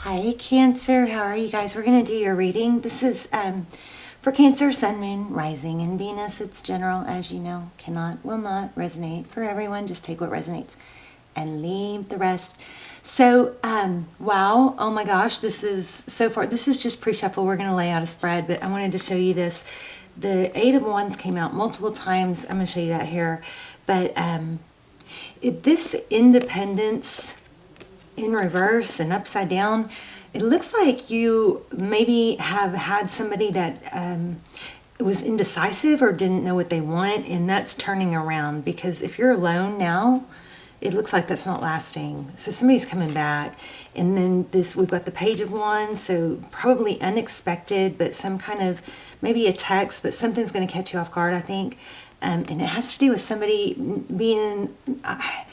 Hi Cancer, how are you guys? We're going to do your reading. This is for Cancer, Sun, Moon, Rising, and Venus. It's general, as you know, will not resonate for everyone. Just take what resonates and leave the rest. So, wow, oh my gosh, this is so far. This is just pre-shuffle. We're going to lay out a spread, but I wanted to show you this. The Eight of Wands came out multiple times. I'm going to show you that here. But this independence in reverse and upside down, it looks like you maybe have had somebody that was indecisive or didn't know what they want, and that's turning around, because if you're alone now, it looks like that's not lasting. So somebody's coming back. And then we've got the Page of Wands, so probably unexpected, but some kind of, maybe a text, but something's going to catch you off guard, I think. And it has to do with somebody being, I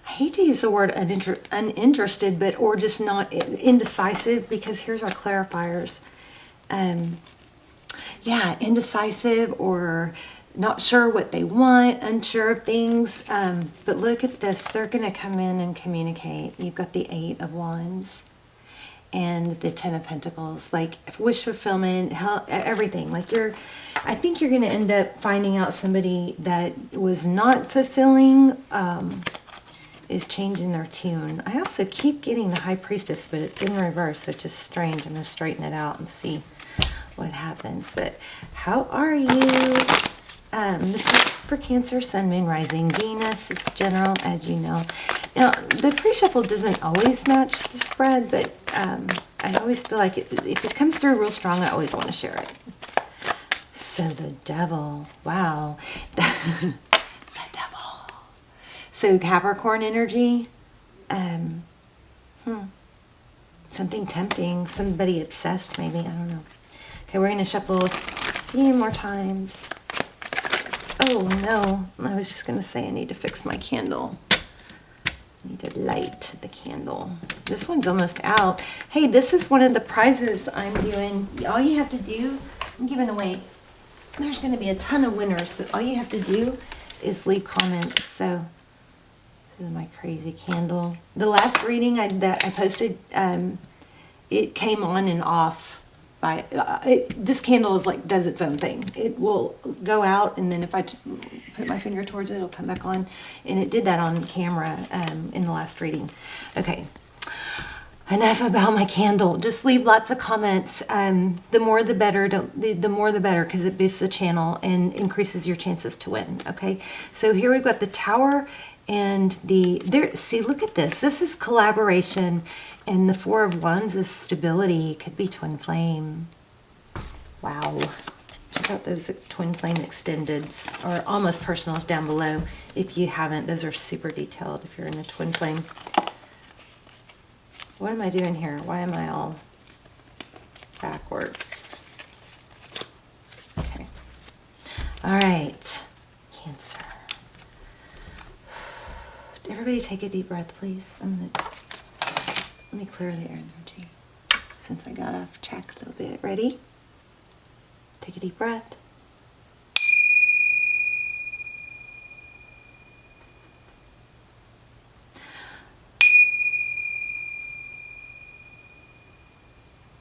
hate to use the word uninterested, but or just not indecisive, because here's our clarifiers. Yeah, indecisive or not sure what they want, unsure of things. But look at this. They're going to come in and communicate. You've got the Eight of Wands and the Ten of Pentacles, like wish fulfillment, everything. Like I think you're going to end up finding out somebody that was not fulfilling, is changing their tune. I also keep getting the High Priestess, but it's in reverse, which is strange. I'm going to straighten it out and see what happens. But how are you? This is for Cancer, Sun, Moon, Rising, Venus. It's general, as you know. Now, the pre-shuffle doesn't always match the spread, but I always feel like if it comes through real strong, I always want to share it. So the Devil, wow. The Devil. So Capricorn energy, something tempting, somebody obsessed maybe, I don't know. Okay, we're going to shuffle a few more times. Oh no, I was just going to say I need to fix my candle. I need to light the candle. This one's almost out. Hey, this is one of the prizes I'm doing. All you have to do, I'm giving away, there's going to be a ton of winners, but all you have to do is leave comments. So this is my crazy candle. The last reading that I posted, it came on and off. This candle is like, does its own thing. It will go out, and then if I put my finger towards it, it'll come back on. And it did that on camera in the last reading. Okay, enough about my candle. Just leave lots of comments. The more the better. The more the better, because it boosts the channel and increases your chances to win. Okay, so here we've got the Tower and see, look at this. This is collaboration. And the Four of Wands is stability. Could be twin flame. Wow. Check out those twin flame extendeds or almost personals down below. If you haven't, those are super detailed if you're in a twin flame. What am I doing here? Why am I all backwards? Okay. All right. Cancer. Everybody take a deep breath, please. Let me clear the air energy since I got off track a little bit. Ready? Take a deep breath.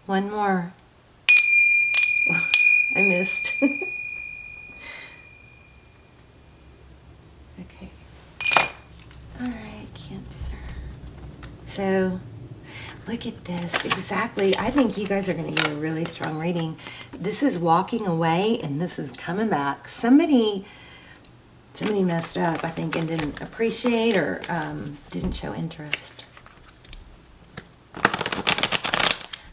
One more. I missed. Okay. All right, Cancer. So, look at this. Exactly. I think you guys are going to get a really strong reading. This is walking away, and this is coming back. Somebody messed up, I think, and didn't appreciate or didn't show interest.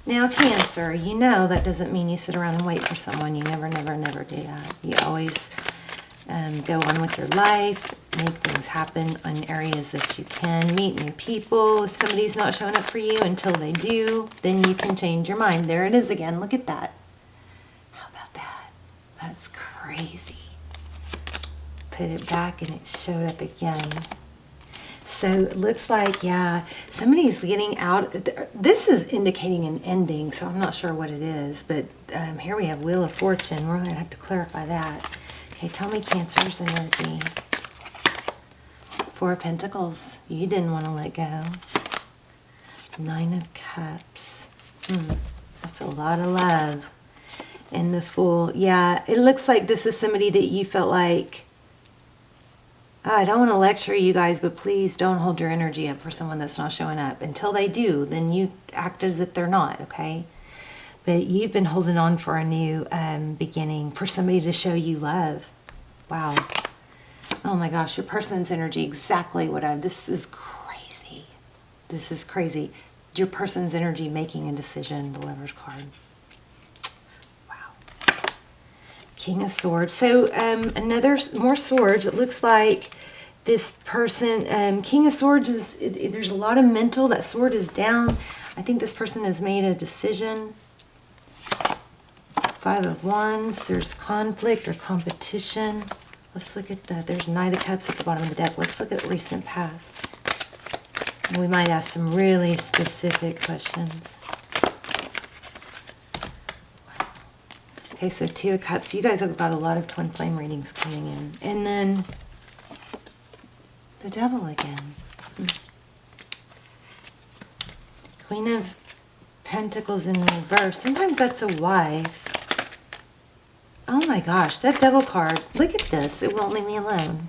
Now, Cancer, you know that doesn't mean you sit around and wait for someone. You never, never, never do that. You always go on with your life, make things happen in areas that you can, meet new people. If somebody's not showing up for you until they do, then you can change your mind. There it is again. Look at that. How about that? That's crazy. Put it back and it showed up again. So it looks like, yeah, somebody's getting out. This is indicating an ending, so I'm not sure what it is. But here we have Wheel of Fortune. We're going to have to clarify that. Okay, tell me Cancer's energy. Four of Pentacles. You didn't want to let go. Nine of Cups. That's a lot of love. And the Fool. Yeah, it looks like this is somebody that you felt like, I don't want to lecture you guys, but please don't hold your energy up for someone that's not showing up. Until they do, then you act as if they're not, okay? But you've been holding on for a new beginning, for somebody to show you love. Wow. Oh my gosh, your person's energy, exactly what this is crazy. This is crazy. Your person's energy making a decision, the Lover's card. Wow. King of Swords. So more swords. It looks like this person, King of Swords, there's a lot of mental. That sword is down. I think this person has made a decision. Five of Wands. There's conflict or competition. Let's look at there's Knight of Cups at the bottom of the deck. Let's look at recent past. And we might ask some really specific questions. Okay, so Two of Cups. You guys have got a lot of twin flame readings coming in. And then the Devil again. Queen of Pentacles in reverse. Sometimes that's a wife. Oh my gosh, that Devil card. Look at this. It won't leave me alone.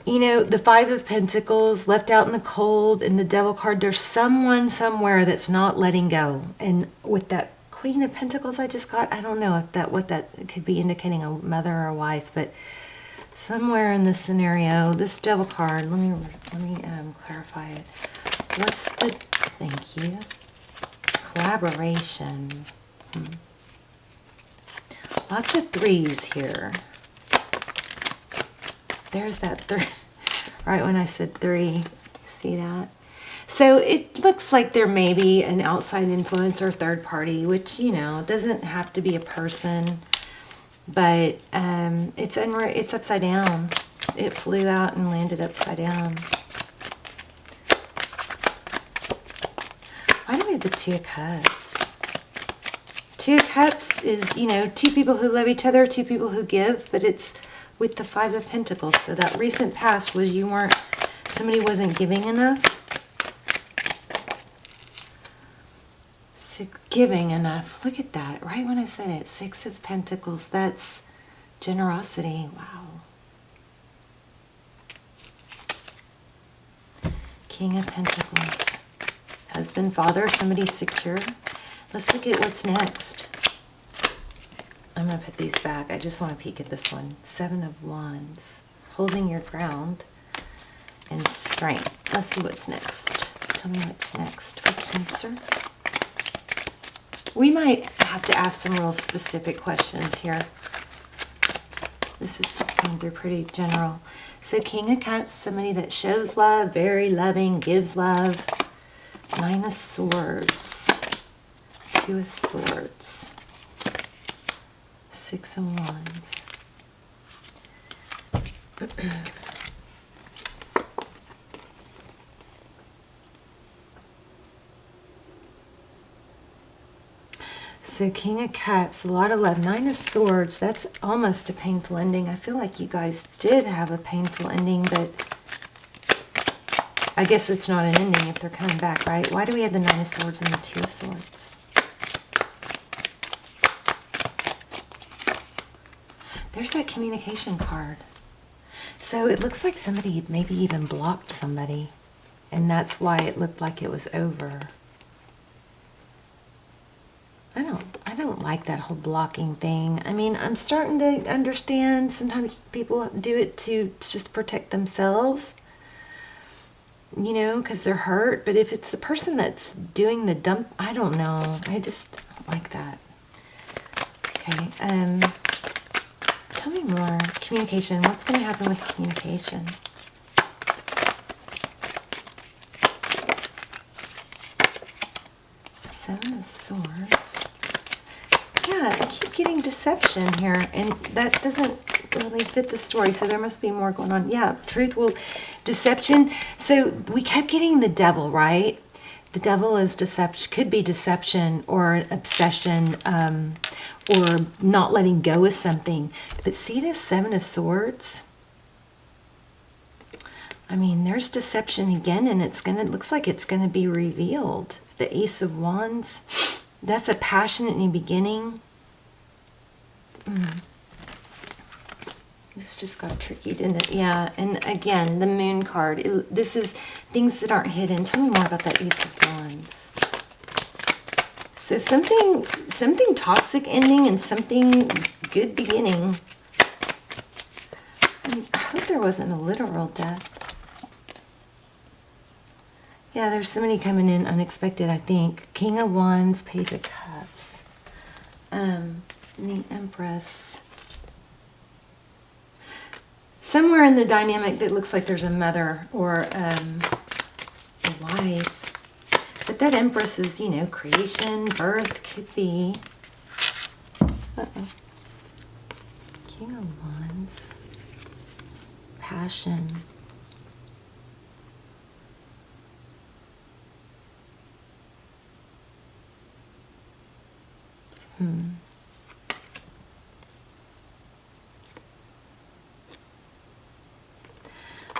You know, the Five of Pentacles left out in the cold, and the Devil card, there's someone somewhere that's not letting go. And with that Queen of Pentacles I just got, I don't know if what that could be indicating, a mother or a wife, but somewhere in this scenario, this Devil card, let me clarify it. What's the, thank you. Collaboration. Lots of threes here. There's that three. Right when I said three. See that? So it looks like there may be an outside influence or third party, which, you know, doesn't have to be a person. But it's upside down. It flew out and landed upside down. Why do we have the Two of Cups? Two of Cups is, you know, two people who love each other, two people who give, but it's with the Five of Pentacles. So that recent past was somebody wasn't giving enough. Giving enough. Look at that. Right when I said it. Six of Pentacles. That's generosity. Wow. King of Pentacles. Husband, father, somebody secure. Let's look at what's next. I'm going to put these back. I just want to peek at this one. Seven of Wands. Holding your ground. And strength. Let's see what's next. Tell me what's next for Cancer. We might have to ask some real specific questions here. This is going through pretty general. So King of Cups, somebody that shows love, very loving, gives love. Nine of Swords. Two of Swords. Six of Wands. So King of Cups, a lot of love. Nine of Swords, that's almost a painful ending. I feel like you guys did have a painful ending, but I guess it's not an ending if they're coming back, right? Why do we have the Nine of Swords and the Two of Swords? There's that communication card. So it looks like somebody maybe even blocked somebody, and that's why it looked like it was over. I don't like that whole blocking thing. I mean, I'm starting to understand sometimes people do it to just protect themselves, you know, because they're hurt. But if it's the person that's doing the dump, I don't know. I just don't like that. Okay, tell me more. Communication. What's going to happen with communication? Seven of Swords. Yeah, I keep getting deception here, and that doesn't really fit the story, so there must be more going on. Yeah, truth will, deception. So we kept getting the Devil, right? The Devil is deception, could be deception or an obsession, or not letting go of something. But see this Seven of Swords? I mean, there's deception again, and it looks like it's gonna be revealed. The Ace of Wands, that's a passionate new beginning. This just got tricky, didn't it? Yeah, and again, the Moon card. This is things that aren't hidden. Tell me more about that Ace of Wands. So something toxic ending and something good beginning. I hope there wasn't a literal death. Yeah, there's somebody coming in unexpected, I think. King of Wands, Page of Cups. And the Empress. Somewhere in the dynamic that looks like there's a mother or a wife. But that Empress is, you know, creation, birth, could be. Uh-oh. King of Wands. Passion.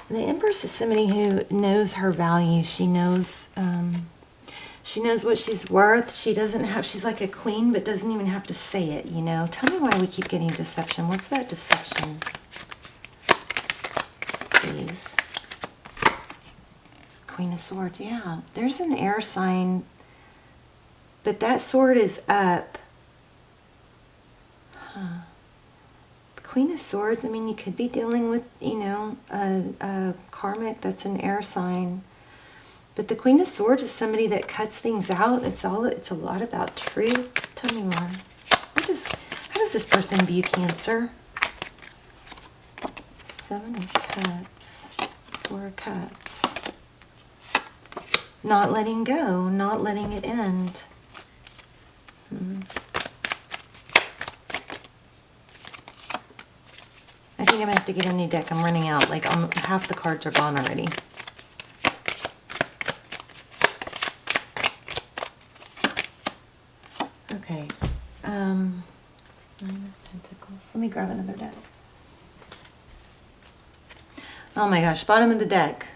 The Empress is somebody who knows her value. She knows what she's worth. She's like a queen, but doesn't even have to say it, you know. Tell me why we keep getting deception. What's that deception? Please. Queen of Swords, yeah. There's an air sign, but that sword is up. Huh. Queen of Swords, I mean, you could be dealing with, you know, a karmic that's an air sign. But the Queen of Swords is somebody that cuts things out. It's a lot about truth. Tell me more. How does this person view Cancer? Seven of Cups. Four of Cups. Not letting go, not letting it end. I think I'm going to have to get a new deck. I'm running out. Like, half the cards are gone already. Okay. Nine of Pentacles. Let me grab another deck. Oh my gosh. Bottom of the deck.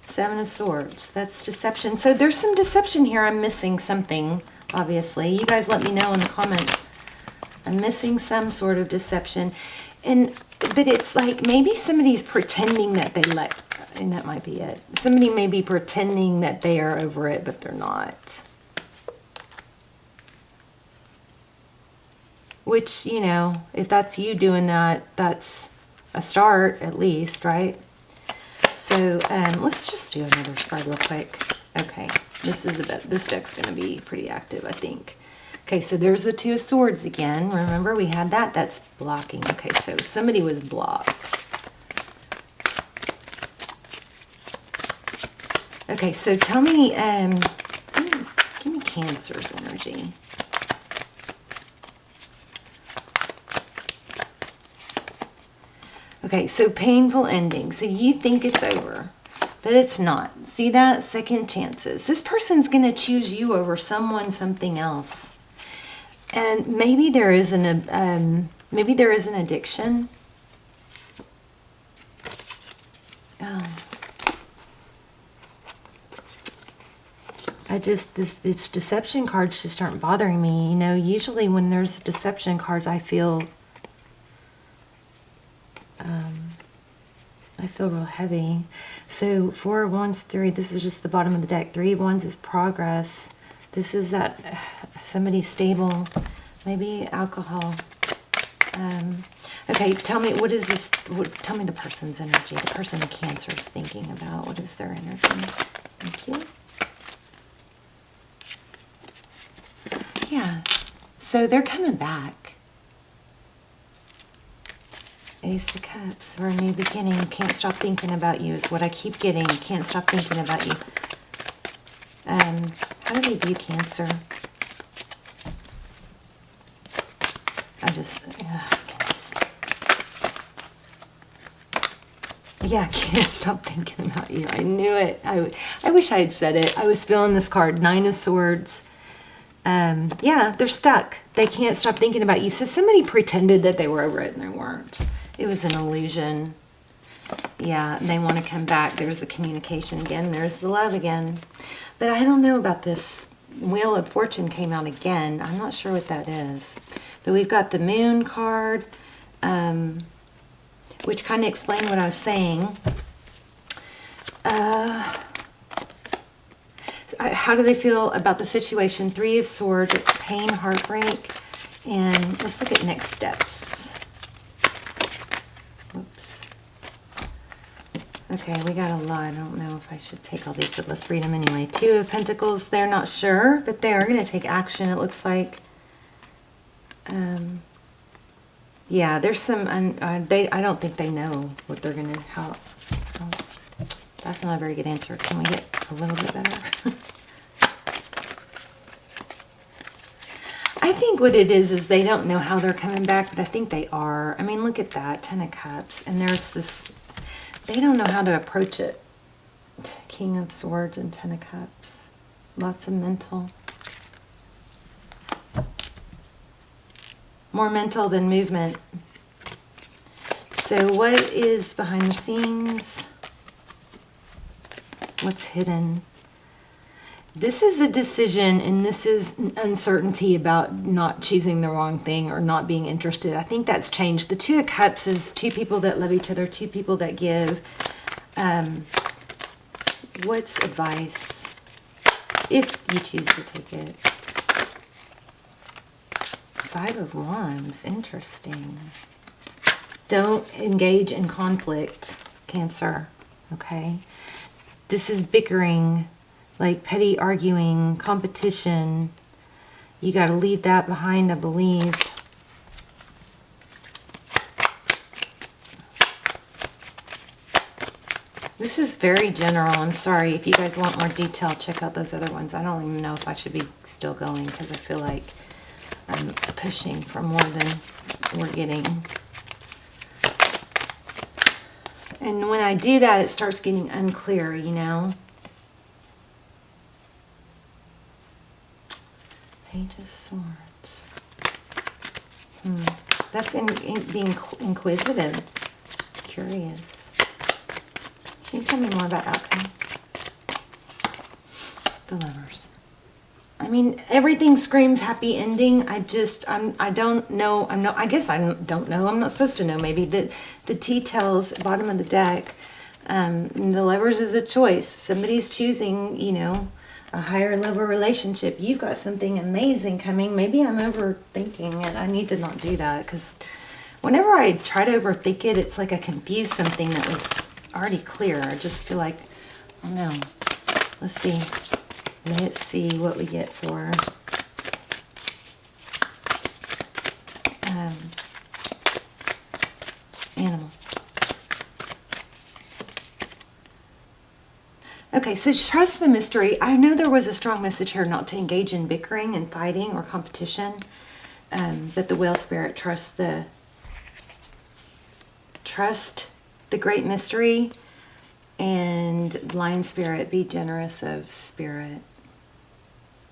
Seven of Swords. That's deception. So there's some deception here. I'm missing something, obviously. You guys let me know in the comments. I'm missing some sort of deception. But it's like maybe somebody's pretending that and that might be it. Somebody may be pretending that they are over it, but they're not. Which, you know, if that's you doing that, that's a start at least, right? So let's just do another spread real quick. Okay, this deck's going to be pretty active, I think. Okay, so there's the Two of Swords again. Remember, we had that. That's blocking. Okay, so somebody was blocked. Okay, so tell me, give me Cancer's energy. Okay, so painful ending. So you think it's over, but it's not. See that? Second chances. This person's going to choose you over something else. And maybe there is an addiction. Oh. These deception cards just aren't bothering me. You know, usually when there's deception cards, I feel real heavy. So Four of Wands, Three. This is just the bottom of the deck. Three of Wands is progress. This is that somebody stable, maybe alcohol. Okay, tell me, what is this? Tell me the person's energy. The person in Cancer is thinking about. What is their energy? Thank you. Yeah, so they're coming back. Ace of Cups for a new beginning. Can't stop thinking about you is what I keep getting. Can't stop thinking about you. How do they view Cancer? Yeah, I can't stop thinking about you. I knew it. I wish I had said it. I was feeling this card, Nine of Swords. Yeah, they're stuck. They can't stop thinking about you. So somebody pretended that they were over it and they weren't. It was an illusion. Yeah, they want to come back. There's the communication again. There's the love again. But I don't know about this. Wheel of Fortune came out again. I'm not sure what that is. But we've got the Moon card, which kind of explained what I was saying. How do they feel about the situation? Three of Swords, pain, heartbreak. And let's look at next steps. Whoops. Okay, we got a lot. I don't know if I should take all these, but let's read them anyway. Two of Pentacles, they're not sure, but they are going to take action, it looks like. Yeah, there's some, I don't think they know what they're going to, how, that's not a very good answer. Can we get a little bit better? I think what it is they don't know how they're coming back, but I think they are. I mean, look at that, 10 of Cups, and there's this, they don't know how to approach it. King of Swords and 10 of Cups. Lots of mental. More mental than movement. So what is behind the scenes? What's hidden? This is a decision, and this is uncertainty about not choosing the wrong thing or not being interested. I think that's changed. The Two of Cups is two people that love each other, two people that give. What's advice? If you choose to take it. Five of Wands, interesting. Don't engage in conflict, Cancer, okay? This is bickering, like petty arguing, competition. You got to leave that behind, I believe. This is very general. I'm sorry. If you guys want more detail, check out those other ones. I don't even know if I should be still going because I feel like I'm pushing for more than we're getting. And when I do that, it starts getting unclear, you know. Page of Swords. That's being inquisitive, curious. Can you tell me more about outcome? The Lovers. I mean, everything screams happy ending. I don't know. I guess I don't know. I'm not supposed to know. Maybe the T tells bottom of the deck. The Lovers is a choice. Somebody's choosing, you know, a higher level relationship. You've got something amazing coming. Maybe I'm overthinking it. I need to not do that because whenever I try to overthink it, it's like I confuse something that was already clear. I just feel like, I don't know. Let's see. Let's see what we get for animal. Okay, so trust the mystery. I know there was a strong message here not to engage in bickering and fighting or competition, but the Whale Spirit trusts the great mystery, and Lion Spirit, be generous of spirit.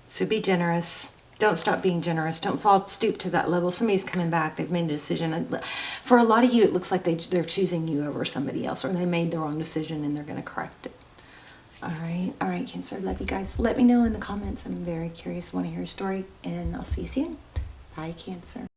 So be generous. Don't stop being generous. Don't stoop to that level. Somebody's coming back. They've made a decision. For a lot of you, it looks like they're choosing you over somebody else, or they made the wrong decision and they're going to correct it. All right, Cancer. Love you guys. Let me know in the comments. I'm very curious. Want to hear your story, and I'll see you soon. Bye, Cancer.